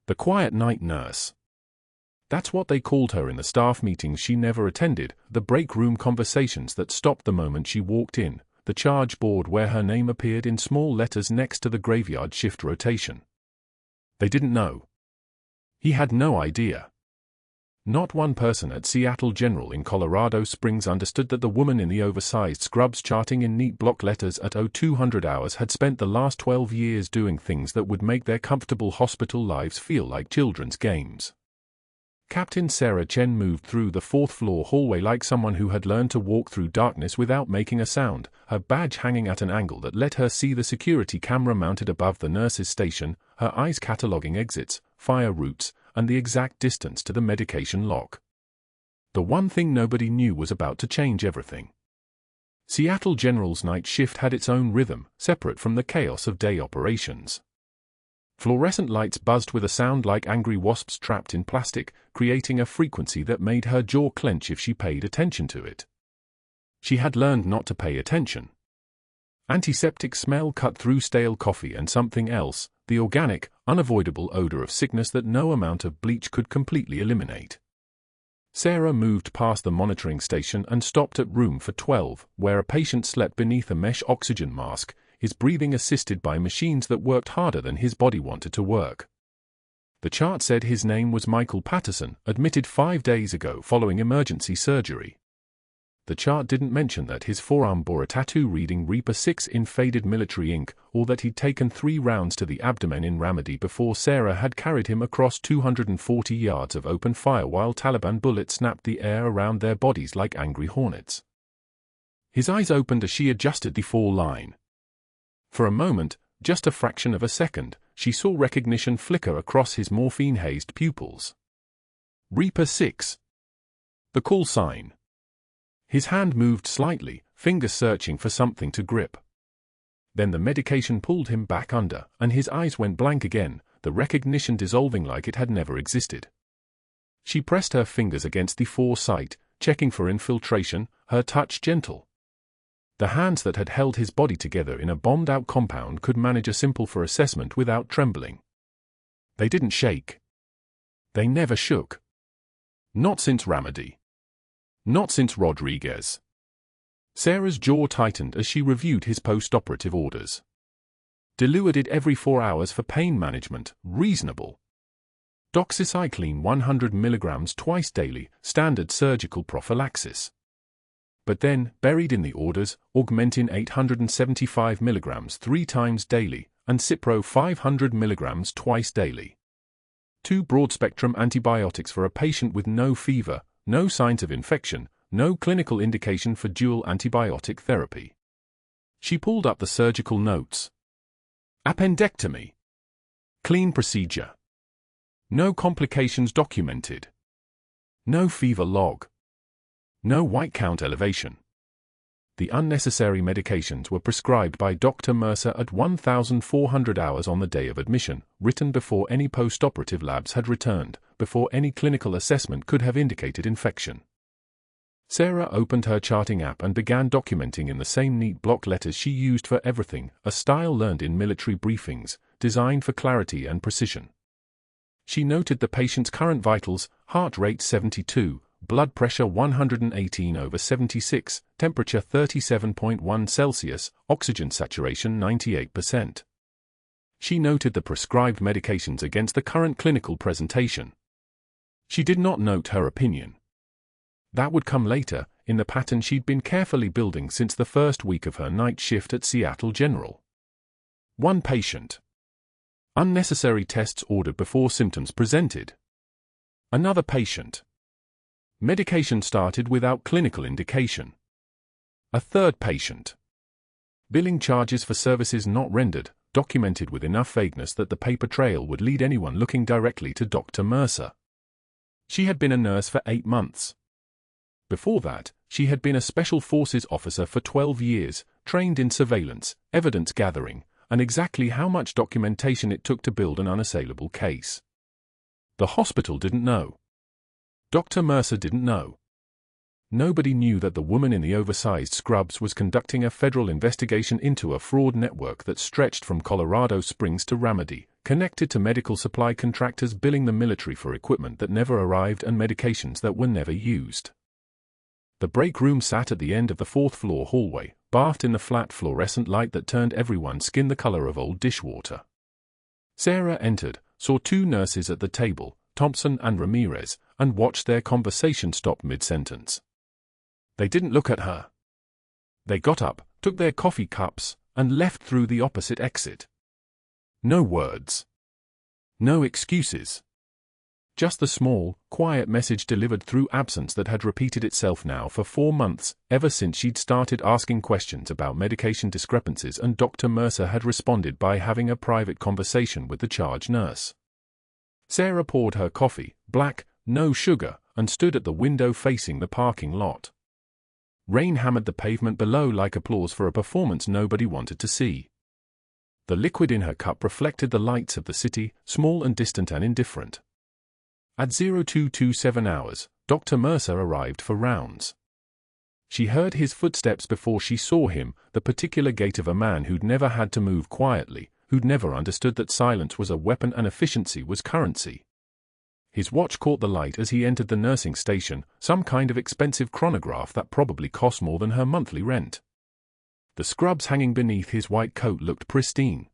The quiet night nurse. That's what they called her in the staff meetings she never attended, the break room conversations that stopped the moment she walked in, the charge board where her name appeared in small letters next to the graveyard shift rotation. They didn't know. He had no idea. Not one person at Seattle General in Colorado Springs understood that the woman in the oversized scrubs charting in neat block letters at 0200 hours had spent the last 12 years doing things that would make their comfortable hospital lives feel like children's games. Captain Sarah Chen moved through the fourth-floor hallway like someone who had learned to walk through darkness without making a sound, her badge hanging at an angle that let her see the security camera mounted above the nurse's station, her eyes cataloging exits, fire routes, and the exact distance to the medication lock. The one thing nobody knew was about to change everything. Seattle General's night shift had its own rhythm, separate from the chaos of day operations. Fluorescent lights buzzed with a sound like angry wasps trapped in plastic, creating a frequency that made her jaw clench if she paid attention to it. She had learned not to pay attention. Antiseptic smell cut through stale coffee and something else, the organic, unavoidable odor of sickness that no amount of bleach could completely eliminate. Sarah moved past the monitoring station and stopped at room for 12, where a patient slept beneath a mesh oxygen mask, his breathing assisted by machines that worked harder than his body wanted to work. The chart said his name was Michael Patterson, admitted 5 days ago following emergency surgery. The chart didn't mention that his forearm bore a tattoo reading Reaper 6 in faded military ink, or that he'd taken 3 rounds to the abdomen in Ramadi before Sarah had carried him across 240 yards of open fire while Taliban bullets snapped the air around their bodies like angry hornets. His eyes opened as she adjusted the fall line. For a moment, just a fraction of a second, she saw recognition flicker across his morphine-hazed pupils. Reaper 6. The call sign. His hand moved slightly, fingers searching for something to grip. Then the medication pulled him back under, and his eyes went blank again, the recognition dissolving like it had never existed. She pressed her fingers against the foresight, checking for infiltration, her touch gentle. The hands that had held his body together in a bombed-out compound could manage a simple for assessment without trembling. They didn't shake. They never shook. Not since Ramadi. Not since Rodriguez. Sarah's jaw tightened as she reviewed his post-operative orders. Diluted every 4 hours for pain management, reasonable. Doxycycline 100 mg twice daily, standard surgical prophylaxis. But then, buried in the orders, Augmentin 875 mg 3 times daily, and Cipro 500 mg twice daily. 2 broad-spectrum antibiotics for a patient with no fever, no signs of infection, no clinical indication for dual antibiotic therapy. She pulled up the surgical notes. Appendectomy. Clean procedure. No complications documented. No fever log. No white count elevation. The unnecessary medications were prescribed by Dr. Mercer at 1,400 hours on the day of admission, written before any post-operative labs had returned, before any clinical assessment could have indicated infection. Sarah opened her charting app and began documenting in the same neat block letters she used for everything, a style learned in military briefings, designed for clarity and precision. She noted the patient's current vitals, heart rate 72, blood pressure 118/76, temperature 37.1 Celsius, oxygen saturation 98%. She noted the prescribed medications against the current clinical presentation. She did not note her opinion. That would come later, in the pattern she'd been carefully building since the first week of her night shift at Seattle General. 1 patient. Unnecessary tests ordered before symptoms presented. Another patient. Medication started without clinical indication. A 3rd patient. Billing charges for services not rendered, documented with enough vagueness that the paper trail would lead anyone looking directly to Dr. Mercer. She had been a nurse for 8 months. Before that, she had been a Special Forces officer for 12 years, trained in surveillance, evidence gathering, and exactly how much documentation it took to build an unassailable case. The hospital didn't know. Dr. Mercer didn't know. Nobody knew that the woman in the oversized scrubs was conducting a federal investigation into a fraud network that stretched from Colorado Springs to Ramadi, connected to medical supply contractors billing the military for equipment that never arrived and medications that were never used. The break room sat at the end of the fourth-floor hallway, bathed in the flat fluorescent light that turned everyone's skin the color of old dishwater. Sarah entered, saw two nurses at the table, Thompson and Ramirez, and watched their conversation stop mid-sentence. They didn't look at her. They got up, took their coffee cups, and left through the opposite exit. No words. No excuses. Just the small, quiet message delivered through absence that had repeated itself now for 4 months, ever since she'd started asking questions about medication discrepancies, and Dr. Mercer had responded by having a private conversation with the charge nurse. Sarah poured her coffee, black, no sugar, and stood at the window facing the parking lot. Rain hammered the pavement below like applause for a performance nobody wanted to see. The liquid in her cup reflected the lights of the city, small and distant and indifferent. At 0227 hours, Dr. Mercer arrived for rounds. She heard his footsteps before she saw him, the particular gait of a man who'd never had to move quietly, who'd never understood that silence was a weapon and efficiency was currency. His watch caught the light as he entered the nursing station, some kind of expensive chronograph that probably cost more than her monthly rent. The scrubs hanging beneath his white coat looked pristine.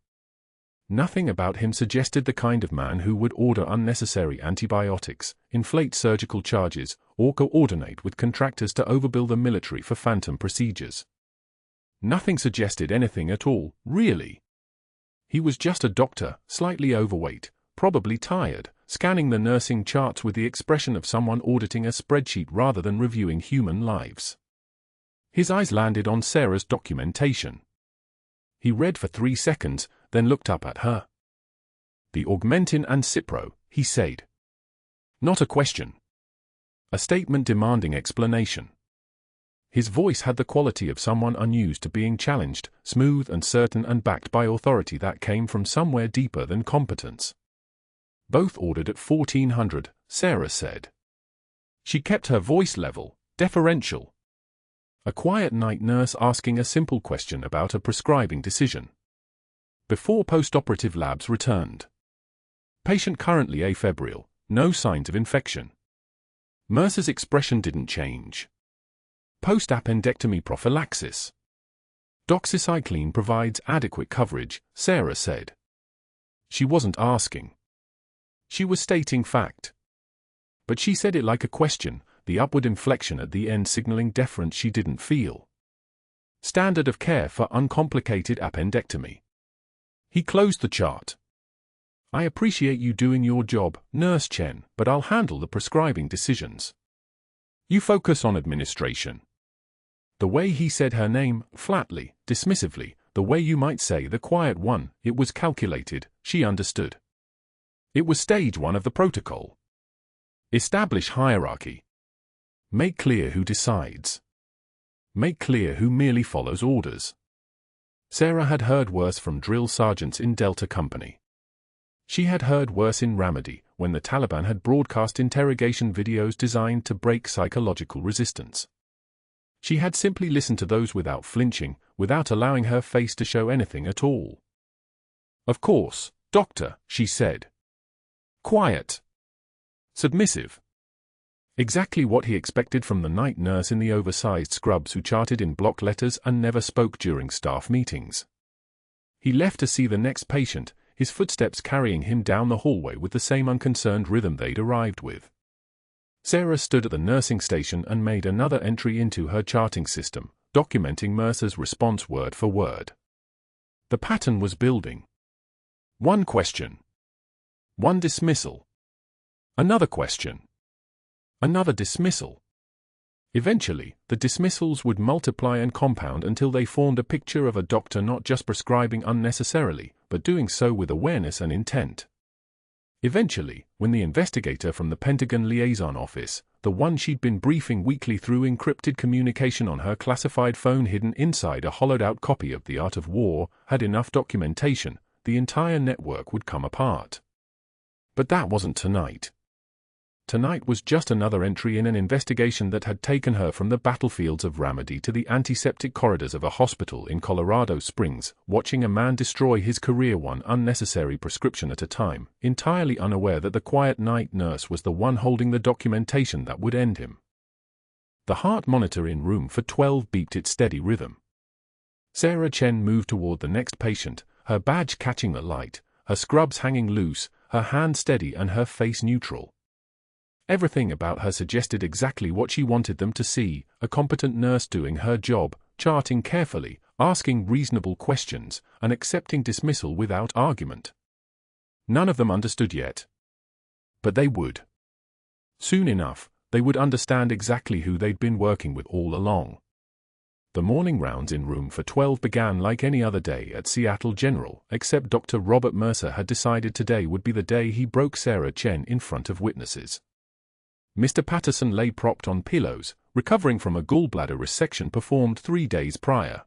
Nothing about him suggested the kind of man who would order unnecessary antibiotics, inflate surgical charges, or coordinate with contractors to overbill the military for phantom procedures. Nothing suggested anything at all, really. He was just a doctor, slightly overweight, probably tired, scanning the nursing charts with the expression of someone auditing a spreadsheet rather than reviewing human lives. His eyes landed on Sarah's documentation. He read for 3 seconds, then looked up at her. "The Augmentin and Cipro," he said. Not a question. A statement demanding explanation. His voice had the quality of someone unused to being challenged, smooth and certain and backed by authority that came from somewhere deeper than competence. "Both ordered at 1400, Sarah said. She kept her voice level, deferential. A quiet night nurse asking a simple question about a prescribing decision. Before post-operative labs returned. Patient currently afebrile, no signs of infection. Mercer's expression didn't change. Post-appendectomy prophylaxis. Doxycycline provides adequate coverage, Sarah said. She wasn't asking. She was stating fact. But she said it like a question, the upward inflection at the end signaling deference she didn't feel. Standard of care for uncomplicated appendectomy. He closed the chart. "I appreciate you doing your job, Nurse Chen, but I'll handle the prescribing decisions. You focus on administration." The way he said her name, flatly, dismissively, the way you might say the quiet one, it was calculated, she understood. It was stage 1 of the protocol. Establish hierarchy. Make clear who decides. Make clear who merely follows orders. Sarah had heard worse from drill sergeants in Delta Company. She had heard worse in Ramadi, when the Taliban had broadcast interrogation videos designed to break psychological resistance. She had simply listened to those without flinching, without allowing her face to show anything at all. "Of course, Doctor," she said. Quiet. Submissive. Exactly what he expected from the night nurse in the oversized scrubs who charted in block letters and never spoke during staff meetings. He left to see the next patient, his footsteps carrying him down the hallway with the same unconcerned rhythm they'd arrived with. Sarah stood at the nursing station and made another entry into her charting system, documenting Mercer's response word for word. The pattern was building. One question. One dismissal. Another question. Another dismissal. Eventually, the dismissals would multiply and compound until they formed a picture of a doctor not just prescribing unnecessarily, but doing so with awareness and intent. Eventually, when the investigator from the Pentagon Liaison Office, the one she'd been briefing weekly through encrypted communication on her classified phone hidden inside a hollowed-out copy of The Art of War, had enough documentation, the entire network would come apart. But that wasn't tonight. Tonight was just another entry in an investigation that had taken her from the battlefields of Ramadi to the antiseptic corridors of a hospital in Colorado Springs, watching a man destroy his career one unnecessary prescription at a time, entirely unaware that the quiet night nurse was the one holding the documentation that would end him. The heart monitor in room for 12 beeped its steady rhythm. Sarah Chen moved toward the next patient, her badge catching the light, her scrubs hanging loose, her hand steady and her face neutral. Everything about her suggested exactly what she wanted them to see, a competent nurse doing her job, charting carefully, asking reasonable questions, and accepting dismissal without argument. None of them understood yet. But they would. Soon enough, they would understand exactly who they'd been working with all along. The morning rounds in room for 12 began like any other day at Seattle General, except Dr. Robert Mercer had decided today would be the day he broke Sarah Chen in front of witnesses. Mr. Patterson lay propped on pillows, recovering from a gallbladder resection performed 3 days prior.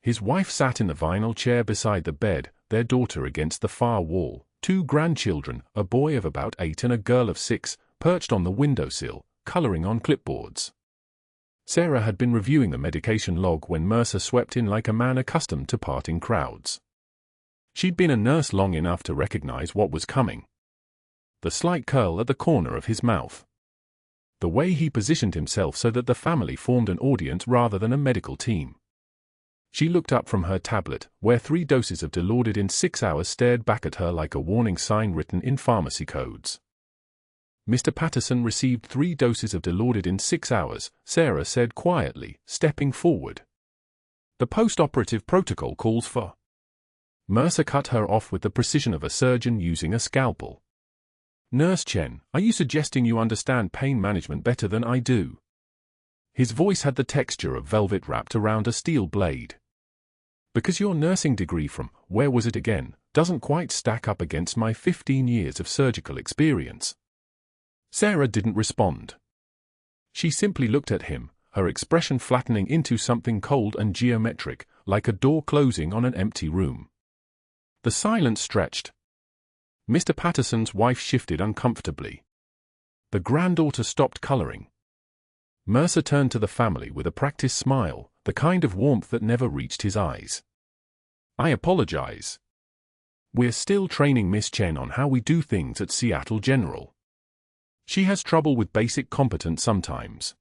His wife sat in the vinyl chair beside the bed, their daughter against the far wall, 2 grandchildren, a boy of about 8 and a girl of 6, perched on the windowsill, coloring on clipboards. Sarah had been reviewing the medication log when Mercer swept in like a man accustomed to parting crowds. She'd been a nurse long enough to recognize what was coming. The slight curl at the corner of his mouth. The way he positioned himself so that the family formed an audience rather than a medical team. She looked up from her tablet, where 3 doses of Dilaudid in 6 hours stared back at her like a warning sign written in pharmacy codes. Mr. Patterson received 3 doses of Dilaudid in 6 hours, Sarah said quietly, stepping forward. The post-operative protocol calls for. Mercer cut her off with the precision of a surgeon using a scalpel. Nurse Chen, are you suggesting you understand pain management better than I do? His voice had the texture of velvet wrapped around a steel blade. Because your nursing degree from, where was it again, doesn't quite stack up against my 15 years of surgical experience. Sarah didn't respond. She simply looked at him, her expression flattening into something cold and geometric, like a door closing on an empty room. The silence stretched. Mr. Patterson's wife shifted uncomfortably. The granddaughter stopped coloring. Mercer turned to the family with a practiced smile, the kind of warmth that never reached his eyes. I apologize. We're still training Miss Chen on how we do things at Seattle General. She has trouble with basic competence sometimes.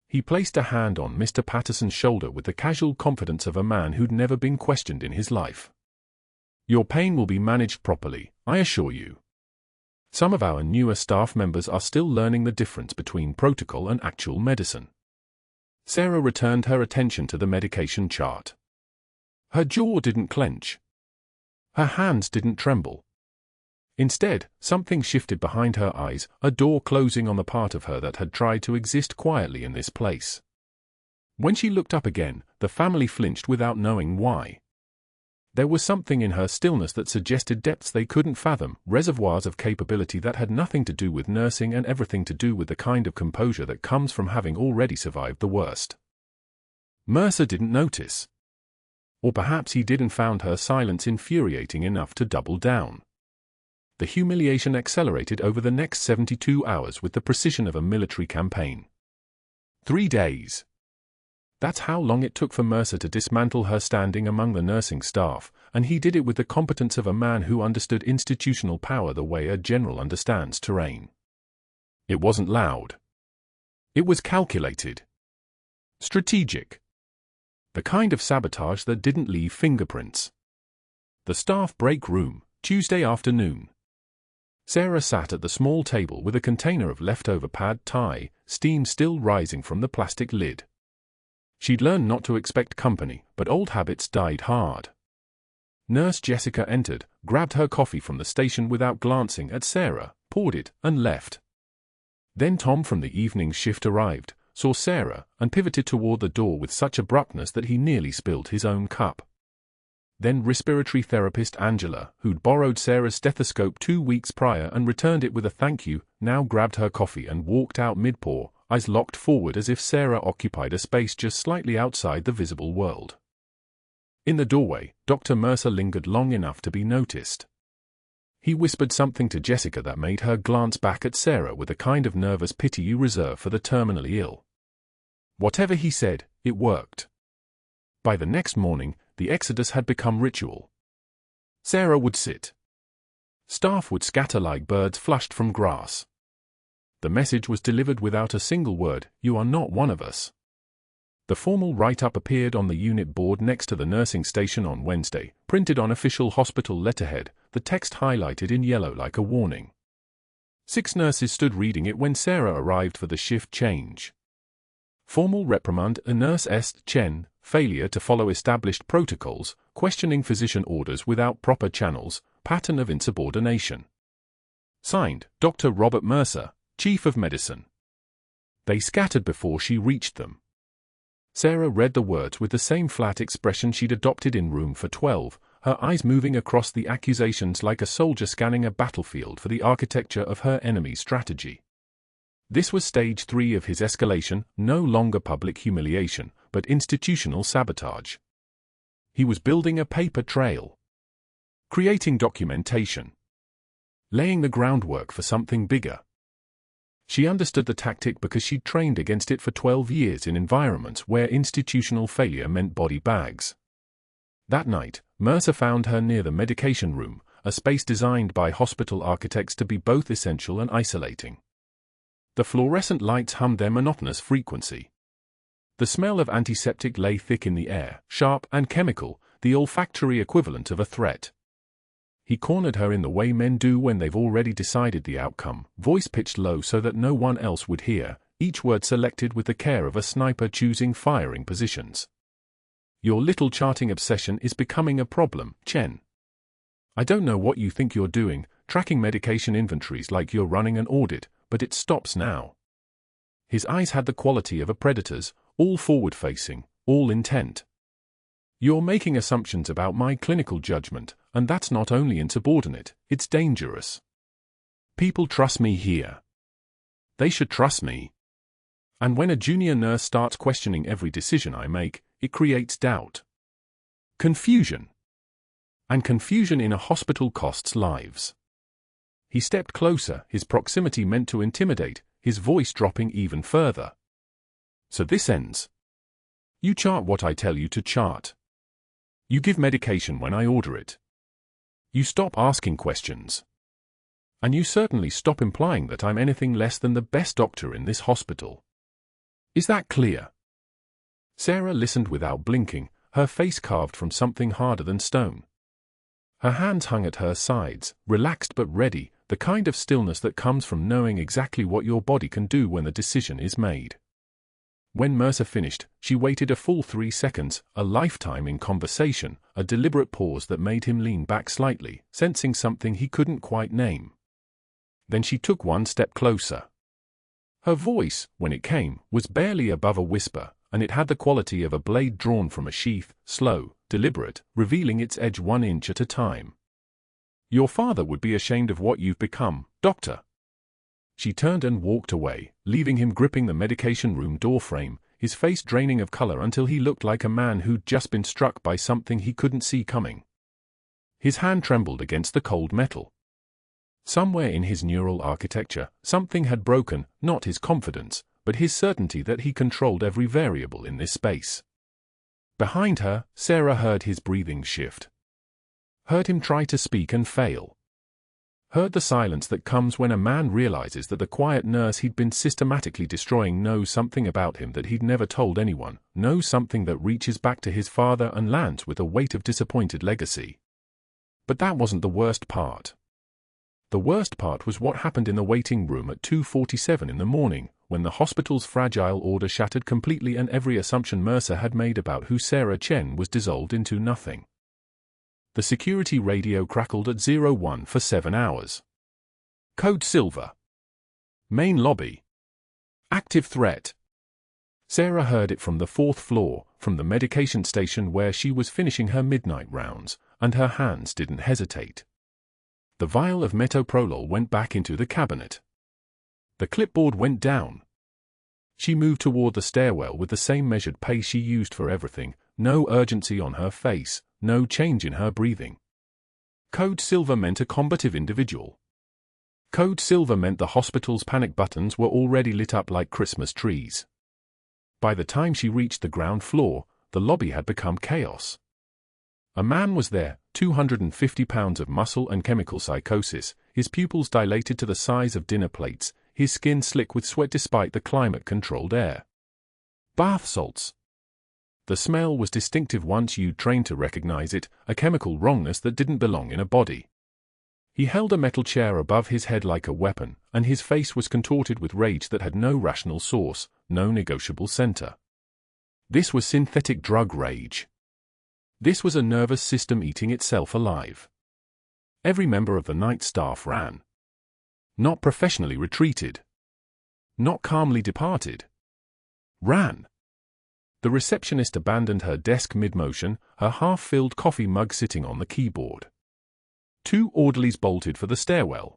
He placed a hand on Mr. Patterson's shoulder with the casual confidence of a man who'd never been questioned in his life. Your pain will be managed properly, I assure you. Some of our newer staff members are still learning the difference between protocol and actual medicine. Sarah returned her attention to the medication chart. Her jaw didn't clench. Her hands didn't tremble. Instead, something shifted behind her eyes, a door closing on the part of her that had tried to exist quietly in this place. When she looked up again, the family flinched without knowing why. There was something in her stillness that suggested depths they couldn't fathom, reservoirs of capability that had nothing to do with nursing and everything to do with the kind of composure that comes from having already survived the worst. Mercer didn't notice. Or perhaps he did and found her silence infuriating enough to double down. The humiliation accelerated over the next 72 hours with the precision of a military campaign. 3 days. That's how long it took for Mercer to dismantle her standing among the nursing staff, and he did it with the competence of a man who understood institutional power the way a general understands terrain. It wasn't loud. It was calculated. Strategic. The kind of sabotage that didn't leave fingerprints. The staff break room, Tuesday afternoon. Sarah sat at the small table with a container of leftover pad thai, steam still rising from the plastic lid. She'd learned not to expect company, but old habits died hard. Nurse Jessica entered, grabbed her coffee from the station without glancing at Sarah, poured it, and left. Then Tom from the evening shift arrived, saw Sarah, and pivoted toward the door with such abruptness that he nearly spilled his own cup. Then respiratory therapist Angela, who'd borrowed Sarah's stethoscope 2 weeks prior and returned it with a thank you, now grabbed her coffee and walked out mid-pour, eyes locked forward as if Sarah occupied a space just slightly outside the visible world. In the doorway, Dr. Mercer lingered long enough to be noticed. He whispered something to Jessica that made her glance back at Sarah with the kind of nervous pity you reserve for the terminally ill. Whatever he said, it worked. By the next morning, the exodus had become ritual. Sarah would sit. Staff would scatter like birds flushed from grass. The message was delivered without a single word: "You are not one of us." The formal write-up appeared on the unit board next to the nursing station on Wednesday, printed on official hospital letterhead, the text highlighted in yellow like a warning. 6 nurses stood reading it when Sarah arrived for the shift change. Formal reprimand a nurse Chen, failure to follow established protocols, questioning physician orders without proper channels, pattern of insubordination. Signed, Dr. Robert Mercer, Chief of Medicine. They scattered before she reached them. Sarah read the words with the same flat expression she'd adopted in room for 12, her eyes moving across the accusations like a soldier scanning a battlefield for the architecture of her enemy's strategy. This was stage 3 of his escalation, no longer public humiliation, but institutional sabotage. He was building a paper trail. Creating documentation. Laying the groundwork for something bigger. She understood the tactic because she'd trained against it for 12 years in environments where institutional failure meant body bags. That night, Mercer found her near the medication room, a space designed by hospital architects to be both essential and isolating. The fluorescent lights hummed their monotonous frequency. The smell of antiseptic lay thick in the air, sharp and chemical, the olfactory equivalent of a threat. He cornered her in the way men do when they've already decided the outcome, voice pitched low so that no one else would hear, each word selected with the care of a sniper choosing firing positions. "Your little charting obsession is becoming a problem, Chen. I don't know what you think you're doing, tracking medication inventories like you're running an audit, but it stops now." His eyes had the quality of a predator's, all forward-facing, all intent. "You're making assumptions about my clinical judgment, and that's not only insubordinate, it's dangerous. People trust me here. They should trust me. And when a junior nurse starts questioning every decision I make, it creates doubt. Confusion. And confusion in a hospital costs lives." He stepped closer, his proximity meant to intimidate, his voice dropping even further. "So this ends. You chart what I tell you to chart. You give medication when I order it. You stop asking questions. And you certainly stop implying that I'm anything less than the best doctor in this hospital. Is that clear?" Sarah listened without blinking, her face carved from something harder than stone. Her hands hung at her sides, relaxed but ready, the kind of stillness that comes from knowing exactly what your body can do when the decision is made. When Mercer finished, she waited a full 3 seconds, a lifetime in conversation, a deliberate pause that made him lean back slightly, sensing something he couldn't quite name. Then she took one step closer. Her voice, when it came, was barely above a whisper, and it had the quality of a blade drawn from a sheath, slow, deliberate, revealing its edge 1 inch at a time. "Your father would be ashamed of what you've become, Doctor." She turned and walked away, leaving him gripping the medication room doorframe, his face draining of color until he looked like a man who'd just been struck by something he couldn't see coming. His hand trembled against the cold metal. Somewhere in his neural architecture, something had broken, not his confidence, but his certainty that he controlled every variable in this space. Behind her, Sarah heard his breathing shift. Heard him try to speak and fail. Heard the silence that comes when a man realizes that the quiet nurse he'd been systematically destroying knows something about him that he'd never told anyone, knows something that reaches back to his father and lands with a weight of disappointed legacy. But that wasn't the worst part. The worst part was what happened in the waiting room at 2:47 in the morning, when the hospital's fragile order shattered completely and every assumption Mercer had made about who Sarah Chen was dissolved into nothing. The security radio crackled at 01 for 7 hours. Code Silver. Main lobby. Active threat. Sarah heard it from the 4th floor, from the medication station where she was finishing her midnight rounds, and her hands didn't hesitate. The vial of metoprolol went back into the cabinet. The clipboard went down. She moved toward the stairwell with the same measured pace she used for everything, no urgency on her face, no change in her breathing. Code Silver meant a combative individual. Code Silver meant the hospital's panic buttons were already lit up like Christmas trees. By the time she reached the ground floor, the lobby had become chaos. A man was there, 250 pounds of muscle and chemical psychosis, his pupils dilated to the size of dinner plates, his skin slick with sweat despite the climate-controlled air. Bath salts. The smell was distinctive once you'd trained to recognize it, a chemical wrongness that didn't belong in a body. He held a metal chair above his head like a weapon, and his face was contorted with rage that had no rational source, no negotiable center. This was synthetic drug rage. This was a nervous system eating itself alive. Every member of the night staff ran. Not professionally retreated. Not calmly departed. Ran. The receptionist abandoned her desk mid-motion, her half-filled coffee mug sitting on the keyboard. 2 orderlies bolted for the stairwell.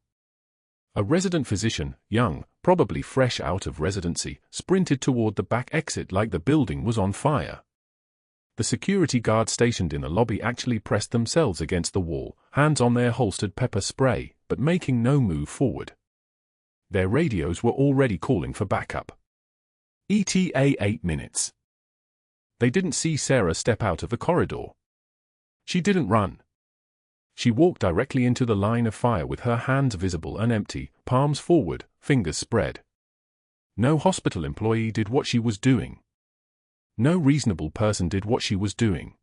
A resident physician, young, probably fresh out of residency, sprinted toward the back exit like the building was on fire. The security guards stationed in the lobby actually pressed themselves against the wall, hands on their holstered pepper spray, but making no move forward. Their radios were already calling for backup. ETA 8 minutes. They didn't see Sarah step out of the corridor. She didn't run. She walked directly into the line of fire with her hands visible and empty, palms forward, fingers spread. No hospital employee did what she was doing. No reasonable person did what she was doing.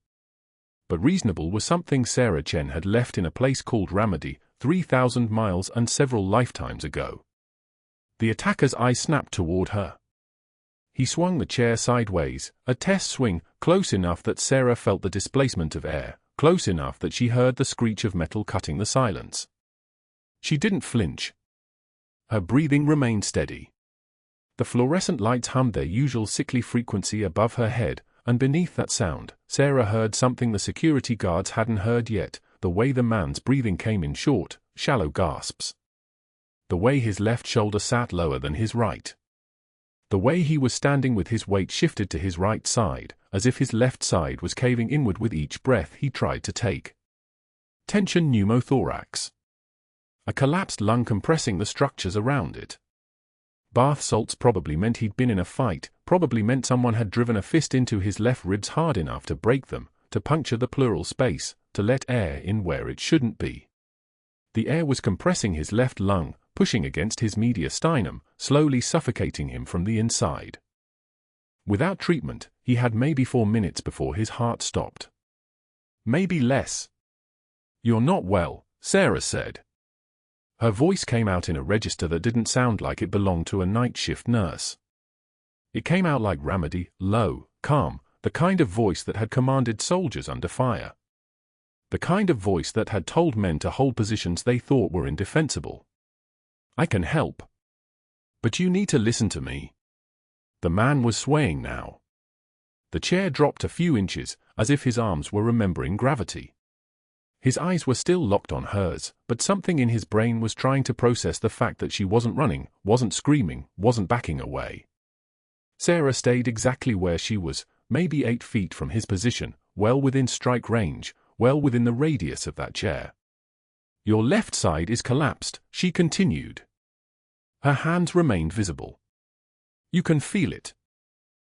But reasonable was something Sarah Chen had left in a place called Ramadi, 3,000 miles and several lifetimes ago. The attacker's eye snapped toward her. He swung the chair sideways, a test swing, close enough that Sarah felt the displacement of air, close enough that she heard the screech of metal cutting the silence. She didn't flinch. Her breathing remained steady. The fluorescent lights hummed their usual sickly frequency above her head, and beneath that sound, Sarah heard something the security guards hadn't heard yet, the way the man's breathing came in short, shallow gasps. The way his left shoulder sat lower than his right. The way he was standing with his weight shifted to his right side, as if his left side was caving inward with each breath he tried to take. Tension pneumothorax. A collapsed lung compressing the structures around it. Bath salts probably meant he'd been in a fight, probably meant someone had driven a fist into his left ribs hard enough to break them, to puncture the pleural space, to let air in where it shouldn't be. The air was compressing his left lung, pushing against his mediastinum, slowly suffocating him from the inside. Without treatment, he had maybe 4 minutes before his heart stopped. Maybe less. "You're not well," Sarah said. Her voice came out in a register that didn't sound like it belonged to a night shift nurse. It came out like Ramadi, low, calm, the kind of voice that had commanded soldiers under fire. The kind of voice that had told men to hold positions they thought were indefensible. "I can help. But you need to listen to me." The man was swaying now. The chair dropped a few inches, as if his arms were remembering gravity. His eyes were still locked on hers, but something in his brain was trying to process the fact that she wasn't running, wasn't screaming, wasn't backing away. Sarah stayed exactly where she was, maybe 8 feet from his position, well within strike range, well within the radius of that chair. "Your left side is collapsed," she continued. Her hands remained visible. "You can feel it.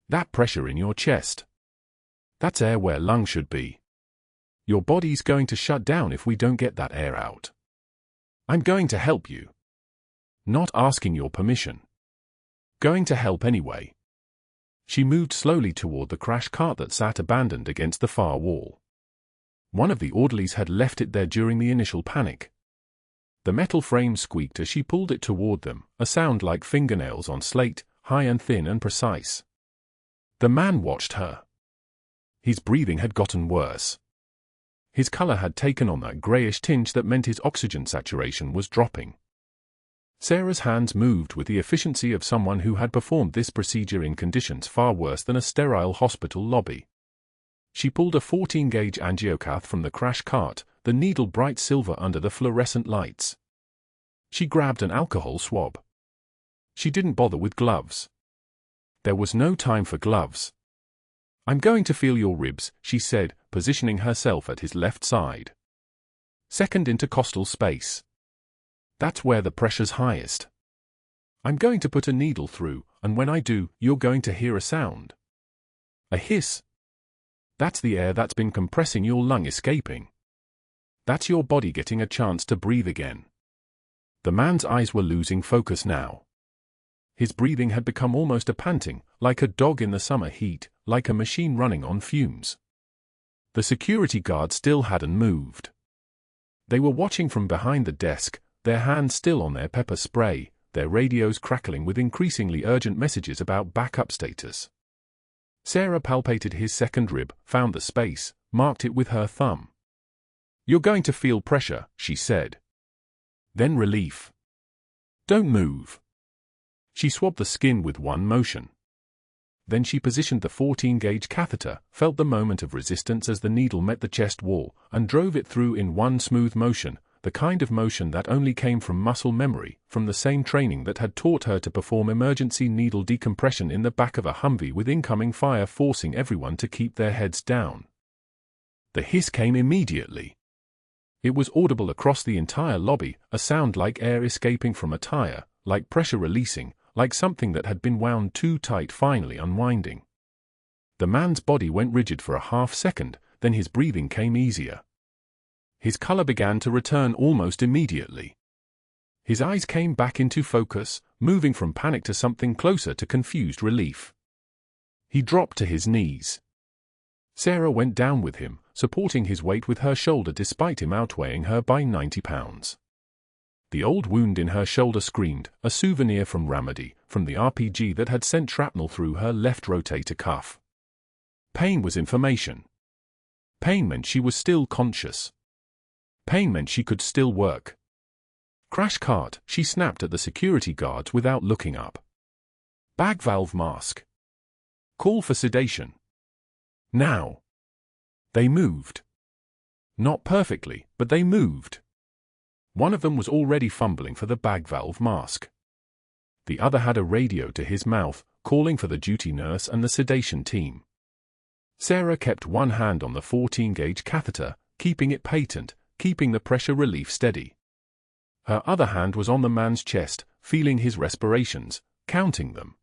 That pressure in your chest. That's air where lungs should be. Your body's going to shut down if we don't get that air out. I'm going to help you. Not asking your permission. Going to help anyway." She moved slowly toward the crash cart that sat abandoned against the far wall. One of the orderlies had left it there during the initial panic. The metal frame squeaked as she pulled it toward them, a sound like fingernails on slate, high and thin and precise. The man watched her. His breathing had gotten worse. His color had taken on that grayish tinge that meant his oxygen saturation was dropping. Sarah's hands moved with the efficiency of someone who had performed this procedure in conditions far worse than a sterile hospital lobby. She pulled a 14-gauge angiocath from the crash cart, the needle bright silver under the fluorescent lights. She grabbed an alcohol swab. She didn't bother with gloves. There was no time for gloves. "I'm going to feel your ribs," she said, positioning herself at his left side. Second intercostal space. That's where the pressure's highest. I'm going to put a needle through, and when I do, you're going to hear a sound. A hiss. That's the air that's been compressing your lung escaping. That's your body getting a chance to breathe again. The man's eyes were losing focus now. His breathing had become almost a panting, like a dog in the summer heat, like a machine running on fumes. The security guard still hadn't moved. They were watching from behind the desk, their hands still on their pepper spray, their radios crackling with increasingly urgent messages about backup status. Sarah palpated his second rib, found the space, marked it with her thumb. "You're going to feel pressure," she said. Then relief. "Don't move." She swabbed the skin with one motion. Then she positioned the 14-gauge catheter, felt the moment of resistance as the needle met the chest wall, and drove it through in one smooth motion, the kind of motion that only came from muscle memory, from the same training that had taught her to perform emergency needle decompression in the back of a Humvee with incoming fire forcing everyone to keep their heads down. The hiss came immediately. It was audible across the entire lobby, a sound like air escaping from a tire, like pressure releasing, like something that had been wound too tight finally unwinding. The man's body went rigid for a half-second, then his breathing came easier. His color began to return almost immediately. His eyes came back into focus, moving from panic to something closer to confused relief. He dropped to his knees. Sarah went down with him, supporting his weight with her shoulder despite him outweighing her by 90 pounds. The old wound in her shoulder screamed, a souvenir from Ramadi, from the RPG that had sent shrapnel through her left rotator cuff. Pain was information. Pain meant she was still conscious. Pain meant she could still work. "Crash cart," she snapped at the security guards without looking up. "Bag valve mask. Call for sedation. Now." They moved. Not perfectly, but they moved. One of them was already fumbling for the bag valve mask. The other had a radio to his mouth, calling for the duty nurse and the sedation team. Sarah kept one hand on the 14-gauge catheter, keeping it patent, keeping the pressure relief steady. Her other hand was on the man's chest, feeling his respirations, counting them.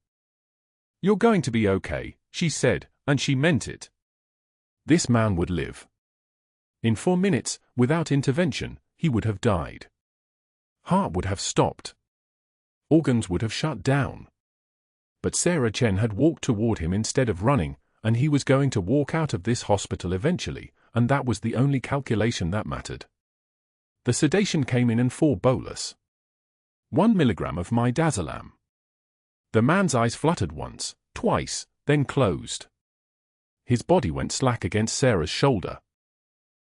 "You're going to be okay," she said, and she meant it. This man would live. In 4 minutes, without intervention, he would have died. Heart would have stopped. Organs would have shut down. But Sarah Chen had walked toward him instead of running, and he was going to walk out of this hospital eventually, and that was the only calculation that mattered. The sedation came in 4 bolus. 1 milligram of midazolam. The man's eyes fluttered once, twice, then closed. His body went slack against Sarah's shoulder.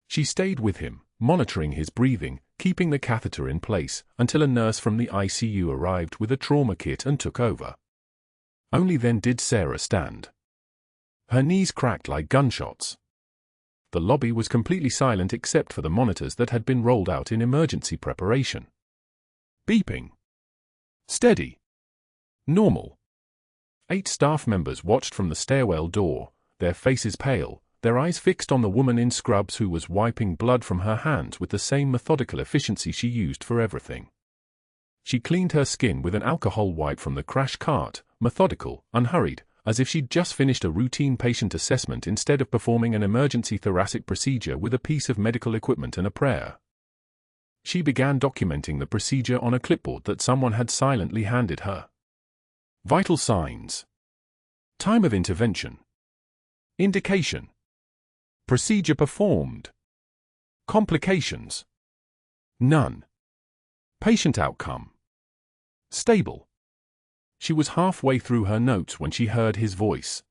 She stayed with him, monitoring his breathing, keeping the catheter in place, until a nurse from the ICU arrived with a trauma kit and took over. Only then did Sarah stand. Her knees cracked like gunshots. The lobby was completely silent except for the monitors that had been rolled out in emergency preparation. Beeping. Steady. Normal. 8 staff members watched from the stairwell door, their faces pale, their eyes fixed on the woman in scrubs who was wiping blood from her hands with the same methodical efficiency she used for everything. She cleaned her skin with an alcohol wipe from the crash cart, methodical, unhurried, as if she'd just finished a routine patient assessment instead of performing an emergency thoracic procedure with a piece of medical equipment and a prayer. She began documenting the procedure on a clipboard that someone had silently handed her. Vital signs. Time of intervention. Indication. Procedure performed. Complications. None. Patient outcome. Stable. She was halfway through her notes when she heard his voice.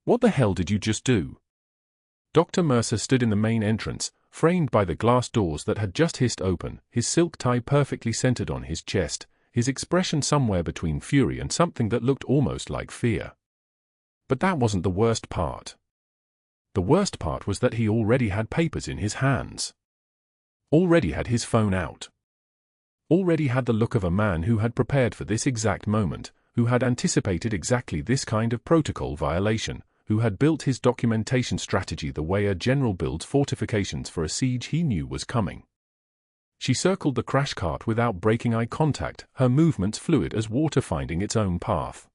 "What the hell did you just do?" Dr. Mercer stood in the main entrance, framed by the glass doors that had just hissed open, his silk tie perfectly centered on his chest, his expression somewhere between fury and something that looked almost like fear. But that wasn't the worst part. The worst part was that he already had papers in his hands. Already had his phone out. Already had the look of a man who had prepared for this exact moment, who had anticipated exactly this kind of protocol violation, who had built his documentation strategy the way a general builds fortifications for a siege he knew was coming. She circled the crash cart without breaking eye contact, her movements fluid as water finding its own path.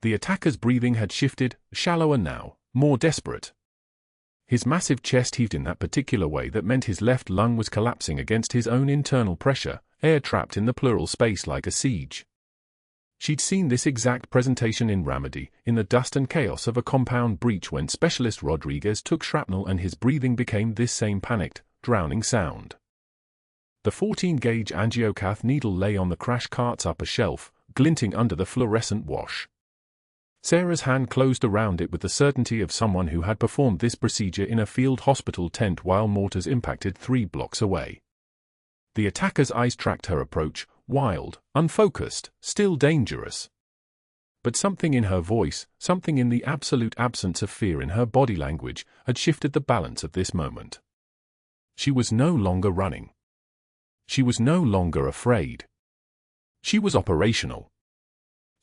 The attacker's breathing had shifted, shallower now, more desperate. His massive chest heaved in that particular way that meant his left lung was collapsing against his own internal pressure, air trapped in the pleural space like a siege. She'd seen this exact presentation in Ramadi, in the dust and chaos of a compound breach when Specialist Rodriguez took shrapnel and his breathing became this same panicked, drowning sound. The 14-gauge angiocath needle lay on the crash cart's upper shelf, glinting under the fluorescent wash. Sarah's hand closed around it with the certainty of someone who had performed this procedure in a field hospital tent while mortars impacted 3 blocks away. The attacker's eyes tracked her approach, wild, unfocused, still dangerous. But something in her voice, something in the absolute absence of fear in her body language, had shifted the balance of this moment. She was no longer running. She was no longer afraid. She was operational.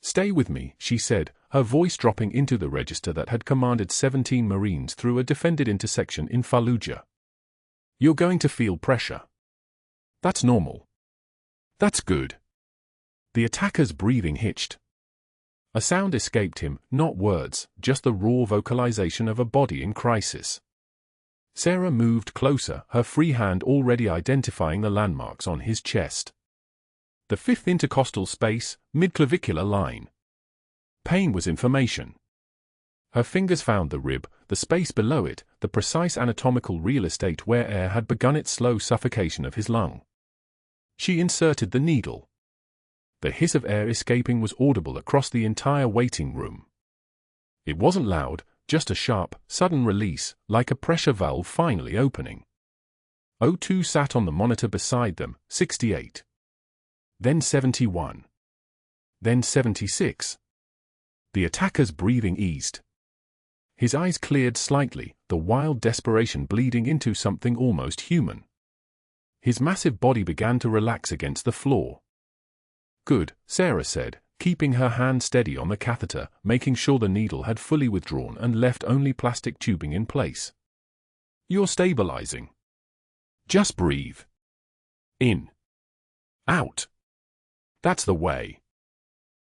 "Stay with me," she said, her voice dropping into the register that had commanded 17 Marines through a defended intersection in Fallujah. "You're going to feel pressure. That's normal. That's good." The attacker's breathing hitched. A sound escaped him, not words, just the raw vocalization of a body in crisis. Sarah moved closer, her free hand already identifying the landmarks on his chest. The 5th intercostal space, midclavicular line. Pain was information. Her fingers found the rib, the space below it, the precise anatomical real estate where air had begun its slow suffocation of his lung. She inserted the needle. The hiss of air escaping was audible across the entire waiting room. It wasn't loud, just a sharp, sudden release, like a pressure valve finally opening. O2 sat on the monitor beside them, 68. Then 71. Then 76. The attacker's breathing eased. His eyes cleared slightly, the wild desperation bleeding into something almost human. His massive body began to relax against the floor. "Good," Sarah said, keeping her hand steady on the catheter, making sure the needle had fully withdrawn and left only plastic tubing in place. "You're stabilizing. Just breathe. In. Out. That's the way."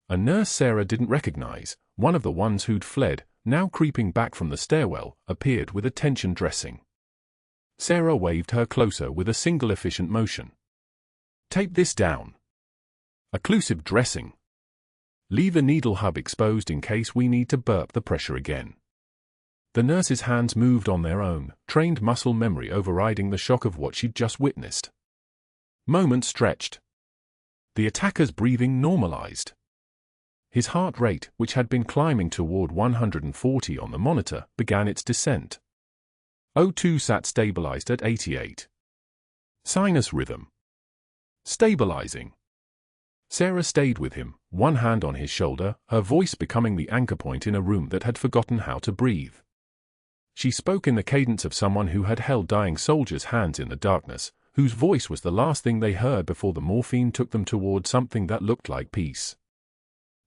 A nurse Sarah didn't recognize, one of the ones who'd fled, now creeping back from the stairwell, appeared with a tension dressing. Sarah waved her closer with a single efficient motion. "Tape this down. Occlusive dressing. Leave a needle hub exposed in case we need to burp the pressure again." The nurse's hands moved on their own, trained muscle memory overriding the shock of what she'd just witnessed. Moments stretched. The attacker's breathing normalized. His heart rate, which had been climbing toward 140 on the monitor, began its descent. O2 sat stabilized at 88. Sinus rhythm. Stabilizing. Sarah stayed with him, one hand on his shoulder, her voice becoming the anchor point in a room that had forgotten how to breathe. She spoke in the cadence of someone who had held dying soldiers' hands in the darkness, whose voice was the last thing they heard before the morphine took them toward something that looked like peace.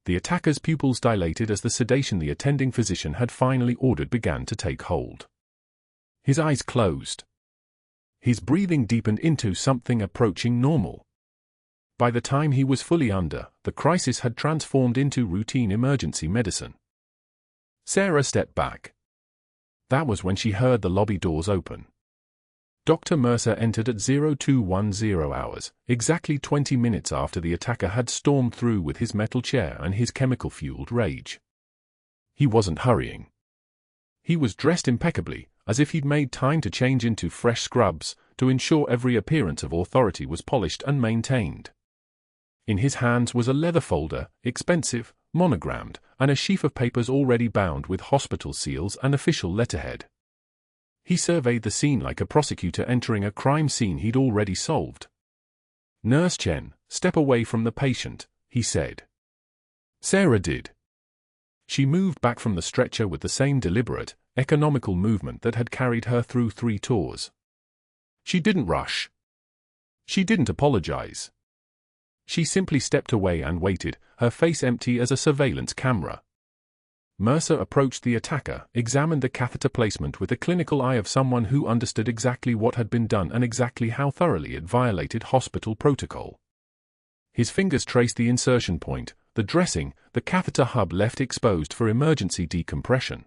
The attacker's pupils dilated as the sedation the attending physician had finally ordered began to take hold. His eyes closed. His breathing deepened into something approaching normal. By the time he was fully under, the crisis had transformed into routine emergency medicine. Sarah stepped back. That was when she heard the lobby doors open. Dr. Mercer entered at 0210 hours, exactly 20 minutes after the attacker had stormed through with his metal chair and his chemical-fueled rage. He wasn't hurrying. He was dressed impeccably, as if he'd made time to change into fresh scrubs, to ensure every appearance of authority was polished and maintained. In his hands was a leather folder, expensive, monogrammed, and a sheaf of papers already bound with hospital seals and official letterhead. He surveyed the scene like a prosecutor entering a crime scene he'd already solved. "Nurse Chen, step away from the patient," he said. Sarah did. She moved back from the stretcher with the same deliberate, economical movement that had carried her through 3 tours. She didn't rush. She didn't apologize. She simply stepped away and waited, her face empty as a surveillance camera. Mercer approached the attacker, examined the catheter placement with the clinical eye of someone who understood exactly what had been done and exactly how thoroughly it violated hospital protocol. His fingers traced the insertion point, the dressing, the catheter hub left exposed for emergency decompression.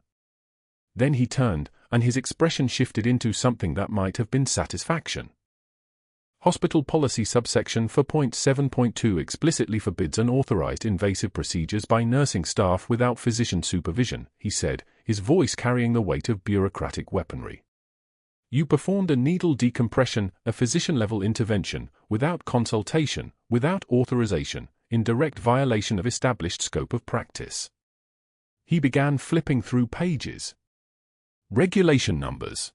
Then he turned, and his expression shifted into something that might have been satisfaction. Hospital Policy subsection 4.7.2 explicitly forbids unauthorized invasive procedures by nursing staff without physician supervision, he said, his voice carrying the weight of bureaucratic weaponry. You performed a needle decompression, a physician-level intervention, without consultation, without authorization, in direct violation of established scope of practice. He began flipping through pages. Regulation numbers.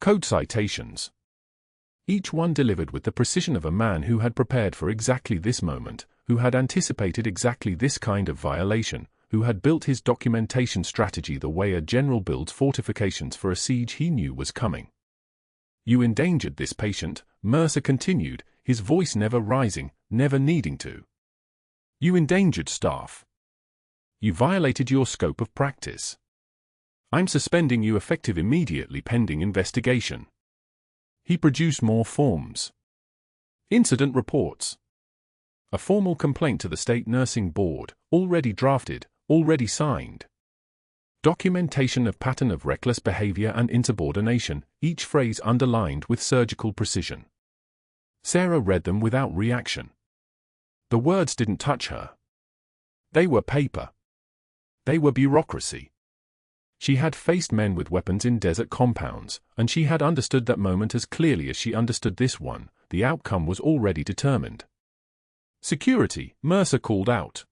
Code citations. Each one delivered with the precision of a man who had prepared for exactly this moment, who had anticipated exactly this kind of violation, who had built his documentation strategy the way a general builds fortifications for a siege he knew was coming. You endangered this patient, Mercer continued, his voice never rising, never needing to. You endangered staff. You violated your scope of practice. I'm suspending you effective immediately pending investigation. He produced more forms. Incident reports. A formal complaint to the State Nursing Board, already drafted, already signed. Documentation of pattern of reckless behavior and insubordination, each phrase underlined with surgical precision. Sarah read them without reaction. The words didn't touch her. They were paper. They were bureaucracy. She had faced men with weapons in desert compounds, and she had understood that moment as clearly as she understood this one. The outcome was already determined. Security, Mercer called out.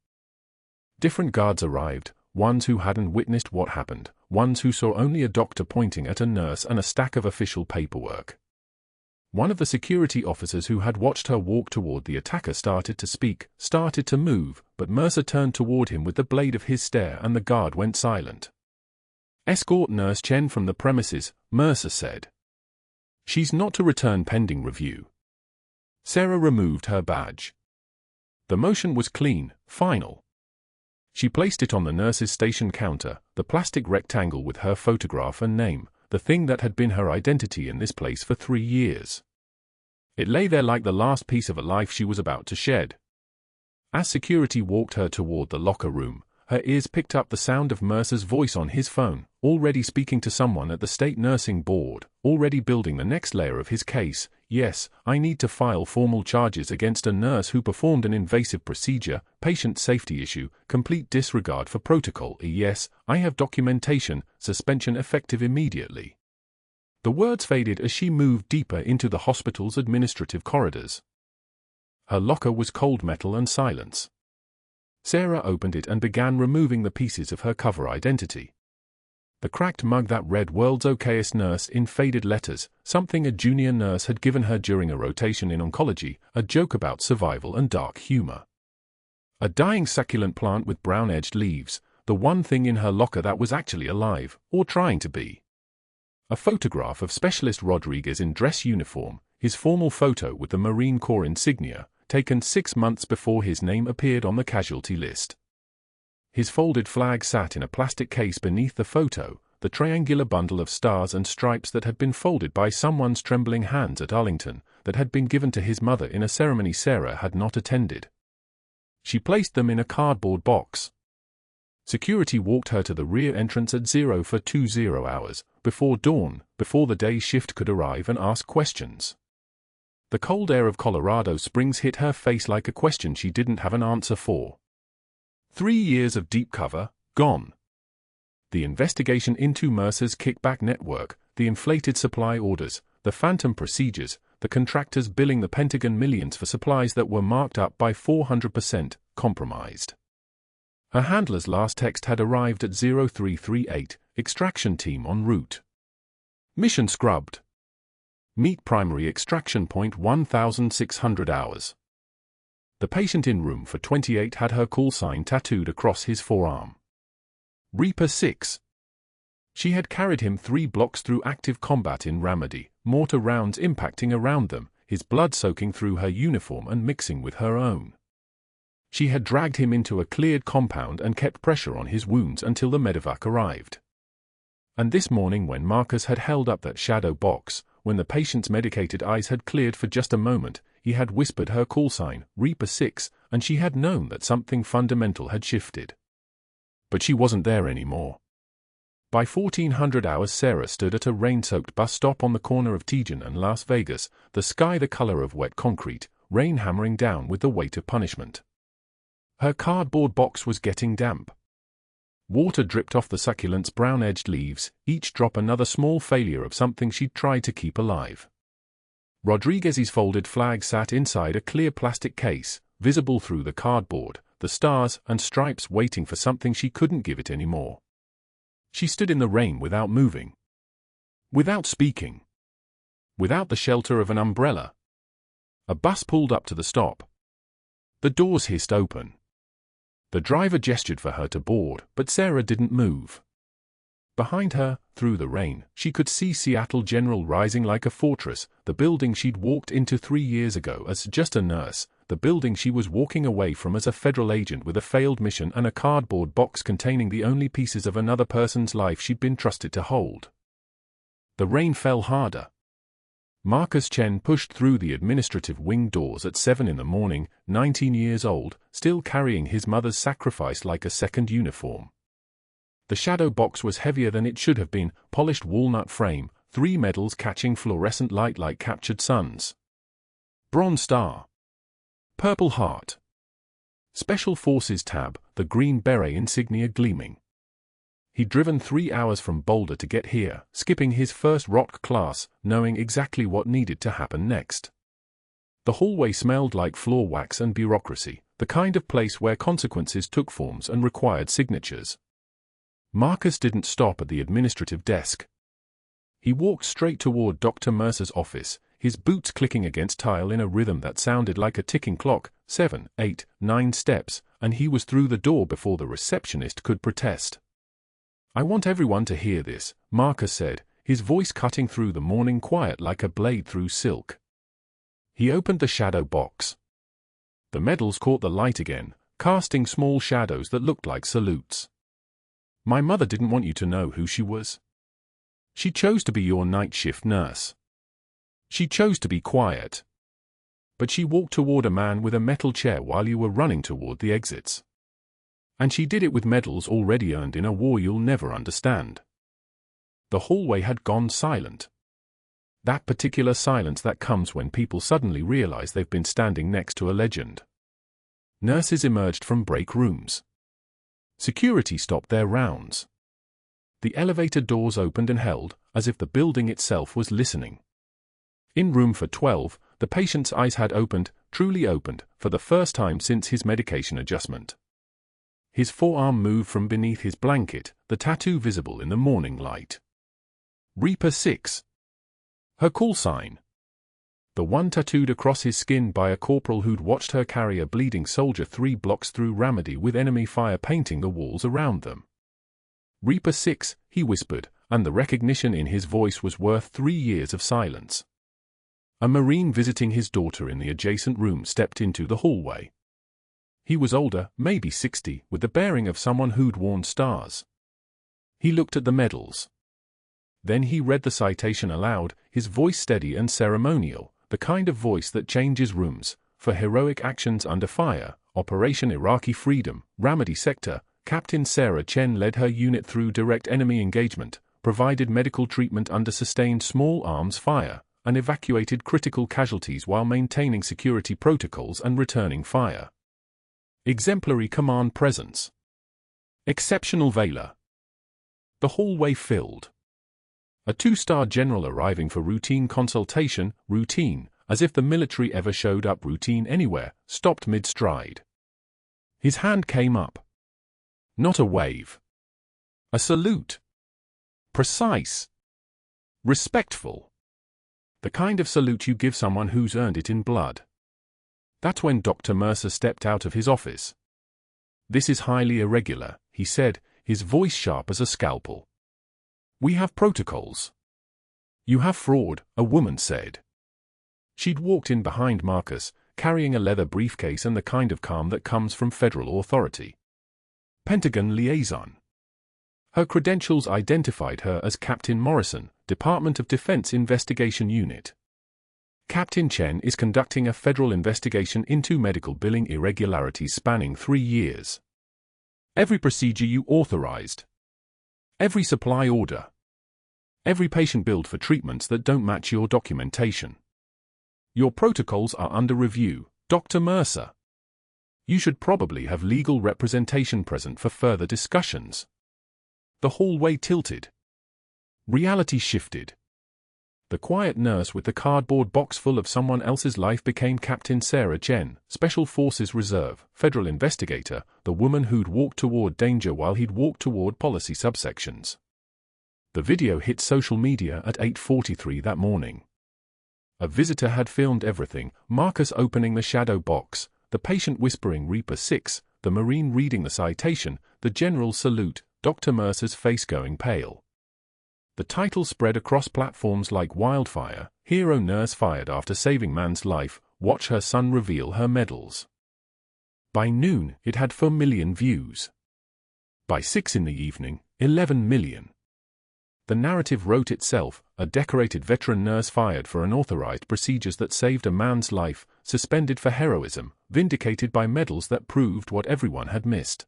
Different guards arrived, ones who hadn't witnessed what happened, ones who saw only a doctor pointing at a nurse and a stack of official paperwork. One of the security officers who had watched her walk toward the attacker started to speak, started to move, but Mercer turned toward him with the blade of his stare and the guard went silent. Escort Nurse Chen from the premises, Mercer said. She's not to return pending review. Sarah removed her badge. The motion was clean, final. She placed it on the nurse's station counter, the plastic rectangle with her photograph and name, the thing that had been her identity in this place for 3 years. It lay there like the last piece of a life she was about to shed. As security walked her toward the locker room, her ears picked up the sound of Mercer's voice on his phone, already speaking to someone at the State Nursing Board, already building the next layer of his case. Yes, I need to file formal charges against a nurse who performed an invasive procedure, patient safety issue, complete disregard for protocol. Yes, I have documentation, suspension effective immediately. The words faded as she moved deeper into the hospital's administrative corridors. Her locker was cold metal and silence. Sarah opened it and began removing the pieces of her cover identity. The cracked mug that read "World's Okayest Nurse" in faded letters, something a junior nurse had given her during a rotation in oncology, a joke about survival and dark humor. A dying succulent plant with brown-edged leaves, the one thing in her locker that was actually alive, or trying to be. A photograph of Specialist Rodriguez in dress uniform, his formal photo with the Marine Corps insignia, taken 6 months before his name appeared on the casualty list. His folded flag sat in a plastic case beneath the photo, the triangular bundle of stars and stripes that had been folded by someone's trembling hands at Arlington, that had been given to his mother in a ceremony Sarah had not attended. She placed them in a cardboard box. Security walked her to the rear entrance at 20 hours, before dawn, before the day shift could arrive and ask questions. The cold air of Colorado Springs hit her face like a question she didn't have an answer for. 3 years of deep cover, gone. The investigation into Mercer's kickback network, the inflated supply orders, the phantom procedures, the contractors billing the Pentagon millions for supplies that were marked up by 400%, compromised. Her handler's last text had arrived at 0338, extraction team en route. Mission scrubbed. Meet primary extraction point 1600 hours. The patient in room for 28 had her call sign tattooed across his forearm. Reaper 6. She had carried him 3 blocks through active combat in Ramadi, mortar rounds impacting around them, his blood soaking through her uniform and mixing with her own. She had dragged him into a cleared compound and kept pressure on his wounds until the medevac arrived. And this morning, when Marcus had held up that shadow box, when the patient's medicated eyes had cleared for just a moment, he had whispered her call sign, Reaper 6, and she had known that something fundamental had shifted. But she wasn't there anymore. By 1400 hours, Sarah stood at a rain-soaked bus stop on the corner of Tejan and Las Vegas, the sky the color of wet concrete, rain hammering down with the weight of punishment. Her cardboard box was getting damp. Water dripped off the succulent's brown-edged leaves, each drop another small failure of something she'd tried to keep alive. Rodriguez's folded flag sat inside a clear plastic case, visible through the cardboard, the stars and stripes waiting for something she couldn't give it anymore. She stood in the rain without moving. Without speaking. Without the shelter of an umbrella. A bus pulled up to the stop. The doors hissed open. The driver gestured for her to board, but Sarah didn't move. Behind her, through the rain, she could see Seattle General rising like a fortress, the building she'd walked into 3 years ago as just a nurse, the building she was walking away from as a federal agent with a failed mission and a cardboard box containing the only pieces of another person's life she'd been trusted to hold. The rain fell harder. Marcus Chen pushed through the administrative wing doors at 7 in the morning, 19 years old, still carrying his mother's sacrifice like a second uniform. The shadow box was heavier than it should have been, polished walnut frame, 3 medals catching fluorescent light like captured suns. Bronze Star. Purple Heart. Special Forces tab, the green beret insignia gleaming. He'd driven 3 hours from Boulder to get here, skipping his first rock class, knowing exactly what needed to happen next. The hallway smelled like floor wax and bureaucracy, the kind of place where consequences took forms and required signatures. Marcus didn't stop at the administrative desk. He walked straight toward Dr. Mercer's office, his boots clicking against tile in a rhythm that sounded like a ticking clock, 7, 8, 9 steps, and he was through the door before the receptionist could protest. "I want everyone to hear this," Marcus said, his voice cutting through the morning quiet like a blade through silk. He opened the shadow box. The medals caught the light again, casting small shadows that looked like salutes. "My mother didn't want you to know who she was. She chose to be your night shift nurse. She chose to be quiet. But she walked toward a man with a metal chair while you were running toward the exits. And she did it with medals already earned in a war you'll never understand." The hallway had gone silent. That particular silence that comes when people suddenly realize they've been standing next to a legend. Nurses emerged from break rooms. Security stopped their rounds. The elevator doors opened and held, as if the building itself was listening. In room for 12, the patient's eyes had opened, truly opened, for the first time since his medication adjustment. His forearm moved from beneath his blanket, the tattoo visible in the morning light. Reaper 6. Her call sign. The one tattooed across his skin by a corporal who'd watched her carry a bleeding soldier 3 blocks through Ramadi with enemy fire painting the walls around them. "Reaper 6, he whispered, and the recognition in his voice was worth 3 years of silence. A Marine visiting his daughter in the adjacent room stepped into the hallway. He was older, maybe 60, with the bearing of someone who'd worn stars. He looked at the medals. Then he read the citation aloud, his voice steady and ceremonial, the kind of voice that changes rooms. "For heroic actions under fire, Operation Iraqi Freedom, Ramadi Sector, Captain Sarah Chen led her unit through direct enemy engagement, provided medical treatment under sustained small arms fire, and evacuated critical casualties while maintaining security protocols and returning fire. Exemplary command presence. Exceptional valor." The hallway filled. A 2-star general arriving for routine consultation, routine, as if the military ever showed up routine anywhere, stopped mid-stride. His hand came up. Not a wave. A salute. Precise. Respectful. The kind of salute you give someone who's earned it in blood. That's when Dr. Mercer stepped out of his office. "This is highly irregular," he said, his voice sharp as a scalpel. "We have protocols." "You have fraud," a woman said. She'd walked in behind Marcus, carrying a leather briefcase and the kind of calm that comes from federal authority. Pentagon liaison. Her credentials identified her as Captain Morrison, Department of Defense Investigation Unit. Captain Chen is conducting a federal investigation into medical billing irregularities spanning 3 years. Every procedure you authorized. Every supply order. Every patient billed for treatments that don't match your documentation. Your protocols are under review, Dr. Mercer. You should probably have legal representation present for further discussions. The hallway tilted. Reality shifted. The quiet nurse with the cardboard box full of someone else's life became Captain Sarah Chen, Special Forces Reserve, federal investigator, the woman who'd walked toward danger while he'd walked toward policy subsections. The video hit social media at 8:43 that morning. A visitor had filmed everything: Marcus opening the shadow box, the patient whispering Reaper 6, the Marine reading the citation, the general salute, Dr. Mercer's face going pale. The title spread across platforms like wildfire: Hero Nurse Fired After Saving Man's Life, Watch Her Son Reveal Her Medals. By noon, it had 4 million views. By 6 in the evening, 11 million. The narrative wrote itself: a decorated veteran nurse fired for unauthorized procedures that saved a man's life, suspended for heroism, vindicated by medals that proved what everyone had missed.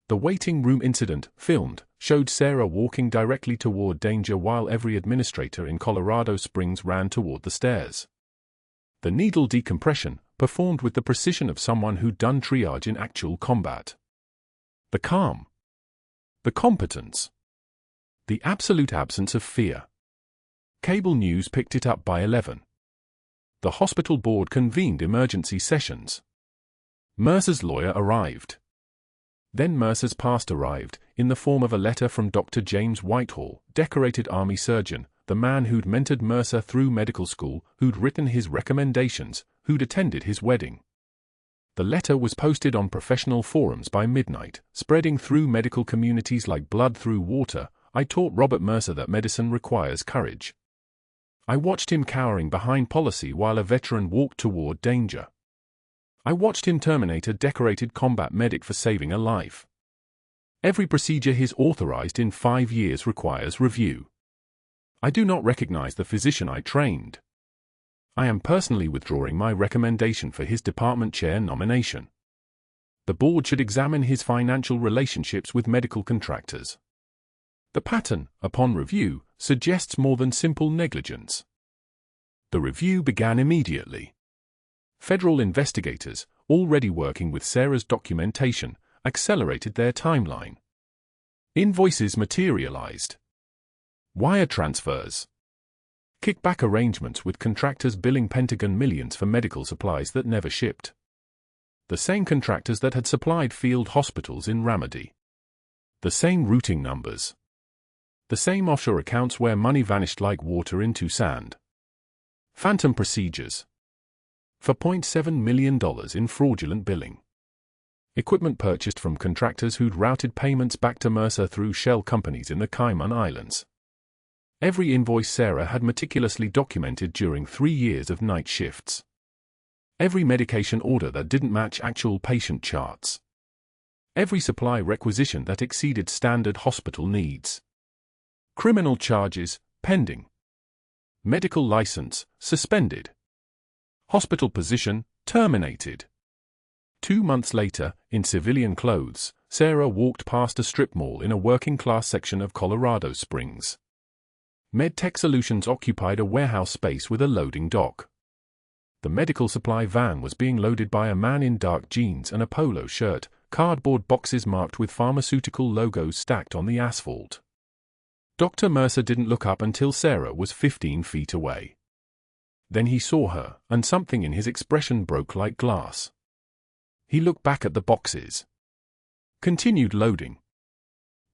The waiting room incident, filmed, showed Sarah walking directly toward danger while every administrator in Colorado Springs ran toward the stairs. The needle decompression, performed with the precision of someone who'd done triage in actual combat. The calm. The competence. The absolute absence of fear. Cable news picked it up by 11. The hospital board convened emergency sessions. Mercer's lawyer arrived. Then Mercer's past arrived, in the form of a letter from Dr. James Whitehall, decorated Army surgeon, the man who'd mentored Mercer through medical school, who'd written his recommendations, who'd attended his wedding. The letter was posted on professional forums by midnight, spreading through medical communities like blood through water. I taught Robert Mercer that medicine requires courage. I watched him cowering behind policy while a veteran walked toward danger. I watched him terminate a decorated combat medic for saving a life. Every procedure he's authorized in 5 years requires review. I do not recognize the physician I trained. I am personally withdrawing my recommendation for his department chair nomination. The board should examine his financial relationships with medical contractors. The pattern, upon review, suggests more than simple negligence. The review began immediately. Federal investigators, already working with Sarah's documentation, accelerated their timeline. Invoices materialized. Wire transfers. Kickback arrangements with contractors billing Pentagon millions for medical supplies that never shipped. The same contractors that had supplied field hospitals in Ramadi. The same routing numbers. The same offshore accounts where money vanished like water into sand. Phantom procedures. For $0.7 million in fraudulent billing. Equipment purchased from contractors who'd routed payments back to Mercer through shell companies in the Cayman Islands. Every invoice Sarah had meticulously documented during 3 years of night shifts. Every medication order that didn't match actual patient charts. Every supply requisition that exceeded standard hospital needs. Criminal charges, pending. Medical license, suspended. Hospital position, terminated. 2 months later, in civilian clothes, Sarah walked past a strip mall in a working-class section of Colorado Springs. MedTech Solutions occupied a warehouse space with a loading dock. The medical supply van was being loaded by a man in dark jeans and a polo shirt, cardboard boxes marked with pharmaceutical logos stacked on the asphalt. Dr. Mercer didn't look up until Sarah was 15 feet away. Then he saw her, and something in his expression broke like glass. He looked back at the boxes. Continued loading.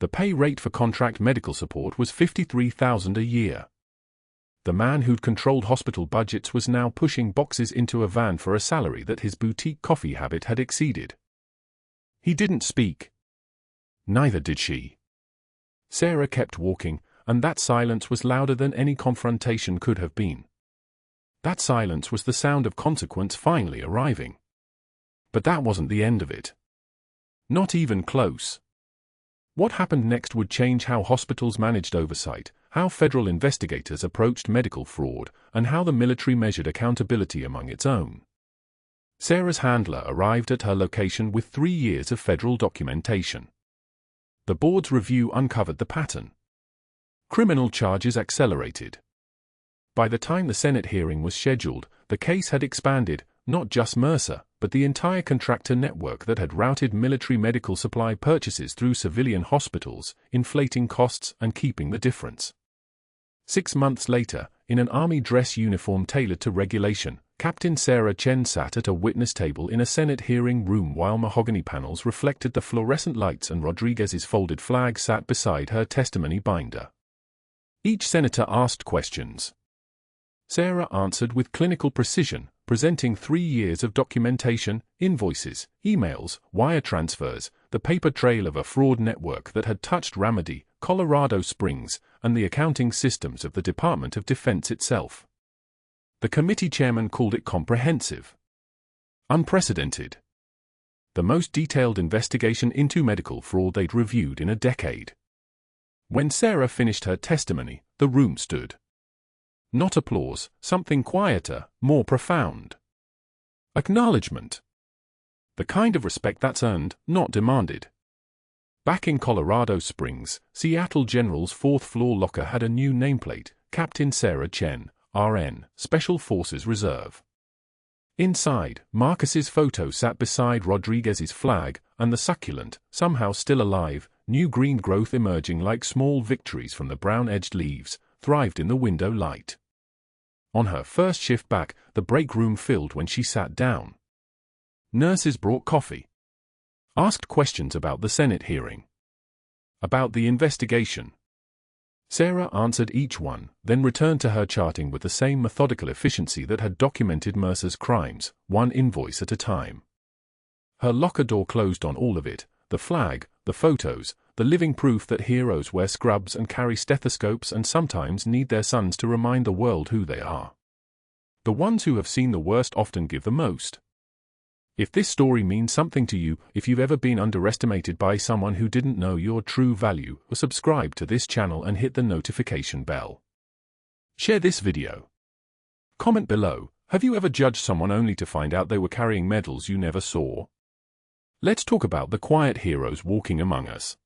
The pay rate for contract medical support was $53,000 a year. The man who'd controlled hospital budgets was now pushing boxes into a van for a salary that his boutique coffee habit had exceeded. He didn't speak. Neither did she. Sarah kept walking, and that silence was louder than any confrontation could have been. That silence was the sound of consequence finally arriving. But that wasn't the end of it. Not even close. What happened next would change how hospitals managed oversight, how federal investigators approached medical fraud, and how the military measured accountability among its own. Sarah's handler arrived at her location with 3 years of federal documentation. The board's review uncovered the pattern. Criminal charges accelerated. By the time the Senate hearing was scheduled, the case had expanded, not just Mercer, but the entire contractor network that had routed military medical supply purchases through civilian hospitals, inflating costs and keeping the difference. 6 months later, in an army dress uniform tailored to regulation, Captain Sarah Chen sat at a witness table in a Senate hearing room while mahogany panels reflected the fluorescent lights and Rodriguez's folded flag sat beside her testimony binder. Each senator asked questions. Sarah answered with clinical precision, presenting 3 years of documentation, invoices, emails, wire transfers, the paper trail of a fraud network that had touched Ramadi, Colorado Springs, and the accounting systems of the Department of Defense itself. The committee chairman called it comprehensive. Unprecedented. The most detailed investigation into medical fraud they'd reviewed in a decade. When Sarah finished her testimony, the room stood. Not applause, something quieter, more profound. Acknowledgement. The kind of respect that's earned, not demanded. Back in Colorado Springs, Seattle General's 4th floor locker had a new nameplate, Captain Sarah Chen, RN, Special Forces Reserve. Inside, Marcus's photo sat beside Rodriguez's flag, and the succulent, somehow still alive, new green growth emerging like small victories from the brown-edged leaves, thrived in the window light. On her first shift back, the break room filled when she sat down. Nurses brought coffee. Asked questions about the Senate hearing. About the investigation. Sarah answered each one, then returned to her charting with the same methodical efficiency that had documented Mercer's crimes, one invoice at a time. Her locker door closed on all of it, the flag, the photos, the living proof that heroes wear scrubs and carry stethoscopes and sometimes need their sons to remind the world who they are. The ones who have seen the worst often give the most. If this story means something to you, if you've ever been underestimated by someone who didn't know your true value, subscribe to this channel and hit the notification bell. Share this video. Comment below, have you ever judged someone only to find out they were carrying medals you never saw? Let's talk about the quiet heroes walking among us.